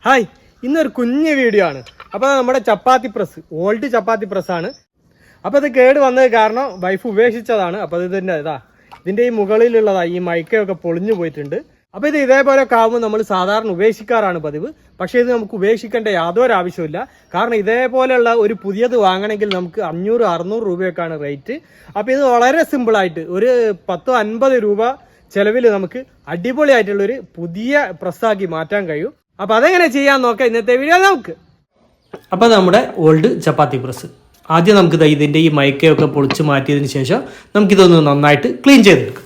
Hi, ഇന്നൊരു കുഞ്ഞു video ആണ്. അപ്പോൾ നമ്മുടെ ചപ്പാത്തി പ്രസ്, ഓൾഡ് ചപ്പാത്തി പ്രസ്സാണ്. അപ്പോൾ ഇത് കേട് വന്നത് കാരണം വൈഫ് ഉപേക്ഷിച്ചതാണ്. അപ്പോൾ ഇതിൻ്റെ ഈ മുകളിലുള്ളതാണ്, ഈ മൈക്കയൊക്കെ പൊളിഞ്ഞു പോയിട്ടുണ്ട്. അപ്പോൾ ഇത് ഇതേപോലെ ആവുമ്പോൾ നമ്മൾ സാധാരണ ഉപേക്ഷിക്കാറാണ് പതിവ്. പക്ഷേ ഇത് നമുക്ക് ഉപേക്ഷിക്കേണ്ട യാതൊരു ആവശ്യമില്ല. കാരണം ഇതേപോലെയുള്ള ഒരു പുതിയത് വാങ്ങണമെങ്കിൽ നമുക്ക് 500-600 രൂപയൊക്കെയാണ് റേറ്റ്. അപ്പോൾ ഇത് വളരെ സിമ്പിളായിട്ട് ഒരു 10-50 രൂപ ചിലവിൽ നമുക്ക് അടിപൊളിയായിട്ടുള്ളൊരു പുതിയ പ്രസ്സാക്കി മാറ്റാൻ കഴിയും. അപ്പോൾ അതെങ്ങനെ ചെയ്യാൻ നോക്കാം ഇന്നത്തെ വീഡിയോ നമുക്ക്. അപ്പോൾ നമ്മുടെ ഓൾഡ് ചപ്പാത്തി പ്രസ് ആദ്യം നമുക്ക് ഇതിൻ്റെ ഈ മൈക്കയൊക്കെ പൊളിച്ച് മാറ്റിയതിന് ശേഷം നമുക്കിതൊന്ന് നന്നായിട്ട് ക്ലീൻ ചെയ്തെടുക്കാം.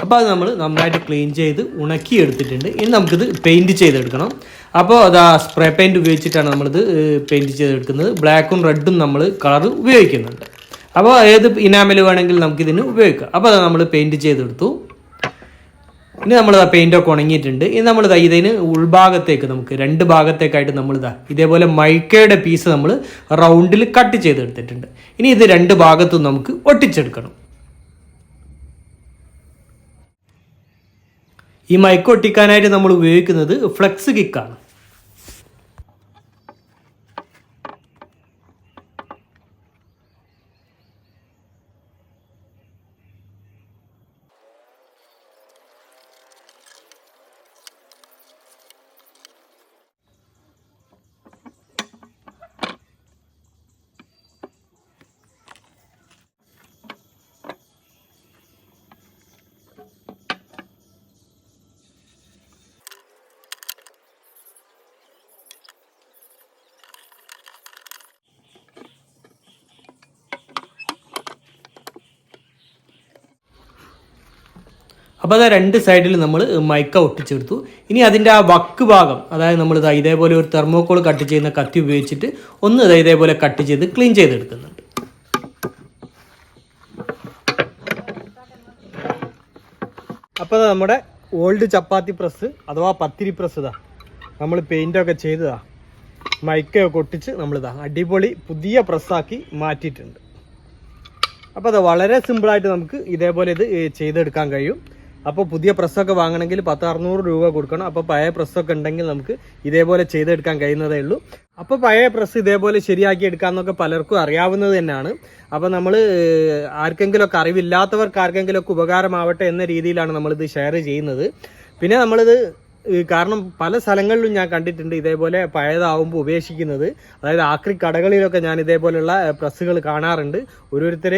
അപ്പോൾ അത് നമ്മൾ നന്നായിട്ട് ക്ലീൻ ചെയ്ത് ഉണക്കി എടുത്തിട്ടുണ്ട്. ഇനി നമുക്കിത് പെയിൻറ്റ് ചെയ്തെടുക്കണം. അപ്പോൾ അത് സ്പ്രേ പെയിൻറ്റ് ഉപയോഗിച്ചിട്ടാണ് നമ്മളിത് പെയിൻറ്റ് ചെയ്തെടുക്കുന്നത്. ബ്ലാക്കും റെഡും നമ്മൾ കളർ ഉപയോഗിക്കുന്നുണ്ട്. അപ്പോൾ ഏത് ഇനാമൽ വേണമെങ്കിൽ നമുക്കിതിന് ഉപയോഗിക്കാം. അപ്പോൾ അത് നമ്മൾ പെയിൻറ്റ് ചെയ്തെടുത്തു. ഇനി നമ്മൾ പെയിൻറ്റൊക്കെ ഉണങ്ങിയിട്ടുണ്ട്. ഇനി നമ്മൾ ഇതിന് ഉൾഭാഗത്തേക്ക് നമുക്ക് 2 ഭാഗത്തേക്കായിട്ട് നമ്മളിതാ ഇതേപോലെ മൈക്കയുടെ പീസ് നമ്മൾ റൗണ്ടിൽ കട്ട് ചെയ്തെടുത്തിട്ടുണ്ട്. ഇനി ഇത് 2 ഭാഗത്തും നമുക്ക് ഒട്ടിച്ചെടുക്കണം. ഈ മൈക്ക് ഒട്ടിക്കാനായിട്ട് നമ്മൾ ഉപയോഗിക്കുന്നത് ഫ്ലെക്സ് കിക്കാണ്. അപ്പോൾ അത് 2 സൈഡിൽ നമ്മൾ മൈക്ക ഒട്ടിച്ചെടുത്തു. ഇനി അതിൻ്റെ ആ വക്ക് ഭാഗം, അതായത് നമ്മൾ ഇതേപോലെ ഒരു തെർമോക്കോൾ കട്ട് ചെയ്യുന്ന കത്തി ഉപയോഗിച്ചിട്ട് ഒന്ന് ഇതേപോലെ കട്ട് ചെയ്ത് ക്ലീൻ ചെയ്തെടുക്കുന്നുണ്ട്. അപ്പോൾ നമ്മുടെ ഓൾഡ് ചപ്പാത്തി പ്രസ് അഥവാ പത്തിരി പ്രസ് നമ്മൾ പെയിൻറ്റൊക്കെ ചെയ്തതാണ്, മൈക്കയൊക്കെ ഒട്ടിച്ച് നമ്മളിതാ അടിപൊളി പുതിയ പ്രസ്സാക്കി മാറ്റിയിട്ടുണ്ട്. അപ്പോൾ അത് വളരെ സിമ്പിളായിട്ട് നമുക്ക് ഇതേപോലെ ഇത് ചെയ്തെടുക്കാൻ കഴിയും. അപ്പോൾ പുതിയ പ്രസ്സൊക്കെ വാങ്ങണമെങ്കിൽ 1000-600 രൂപ കൊടുക്കണം. അപ്പോൾ പഴയ പ്രസ്സൊക്കെ ഉണ്ടെങ്കിൽ നമുക്ക് ഇതേപോലെ ചെയ്തെടുക്കാൻ കഴിയുന്നതേ ഉള്ളൂ. അപ്പോൾ പഴയ പ്രസ് ഇതേപോലെ ശരിയാക്കി എടുക്കാമെന്നൊക്കെ പലർക്കും അറിയാവുന്നത് തന്നെയാണ്. അപ്പോൾ നമ്മൾ ആർക്കെങ്കിലുമൊക്കെ അറിവില്ലാത്തവർക്ക് ആർക്കെങ്കിലുമൊക്കെ ഉപകാരമാവട്ടെ എന്ന രീതിയിലാണ് നമ്മളിത് ഷെയർ ചെയ്യുന്നത്. പിന്നെ നമ്മളിത് കാരണം പല സ്ഥലങ്ങളിലും ഞാൻ കണ്ടിട്ടുണ്ട് ഇതേപോലെ പഴയതാവുമ്പോൾ ഉപേക്ഷിക്കുന്നത്. അതായത് ആക്രി കടകളിലൊക്കെ ഞാൻ ഇതേപോലെയുള്ള പ്രസ്സുകൾ കാണാറുണ്ട്. ഓരോരുത്തർ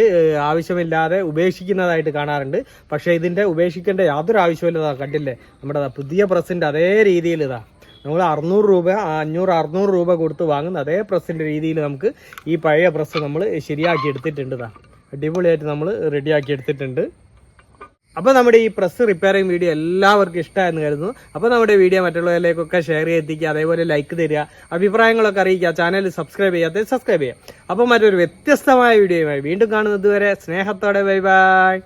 ആവശ്യമില്ലാതെ ഉപേക്ഷിക്കുന്നതായിട്ട് കാണാറുണ്ട്. പക്ഷേ ഇതിൻ്റെ ഉപേക്ഷിക്കേണ്ട യാതൊരു ആവശ്യമില്ല. കണ്ടില്ലേ, നമ്മുടെ പുതിയ പ്രസ്സിൻ്റെ അതേ രീതിയിൽ നമ്മൾ 600 രൂപ 500-600 രൂപ കൊടുത്ത് വാങ്ങുന്ന അതേ പ്രസ്സിൻ്റെ രീതിയിൽ നമുക്ക് ഈ പഴയ പ്രസ് നമ്മൾ ശരിയാക്കി എടുത്തിട്ടുണ്ട്. അടിപൊളിയായിട്ട് നമ്മൾ റെഡിയാക്കി എടുത്തിട്ടുണ്ട്. അപ്പോൾ നമ്മുടെ ഈ പ്രസ് റിപ്പയറിംഗ് വീഡിയോ എല്ലാവർക്കും ഇഷ്ടമായെന്ന് കരുതുന്നു. അപ്പോൾ നമ്മുടെ വീഡിയോ മറ്റുള്ളവരിലേക്കൊക്കെ ഷെയർ ചെയ്തെത്തിക്കുക, അതേപോലെ ലൈക്ക് തരിക, അഭിപ്രായങ്ങളൊക്കെ അറിയിക്കുക, ചാനൽ സബ്സ്ക്രൈബ് ചെയ്യാത്ത സബ്സ്ക്രൈബ് ചെയ്യുക. അപ്പോൾ മറ്റൊരു വ്യത്യസ്തമായ വീഡിയോയുമായി വീണ്ടും കാണുന്നത് വരെ സ്നേഹത്തോടെ ബൈ ബൈ.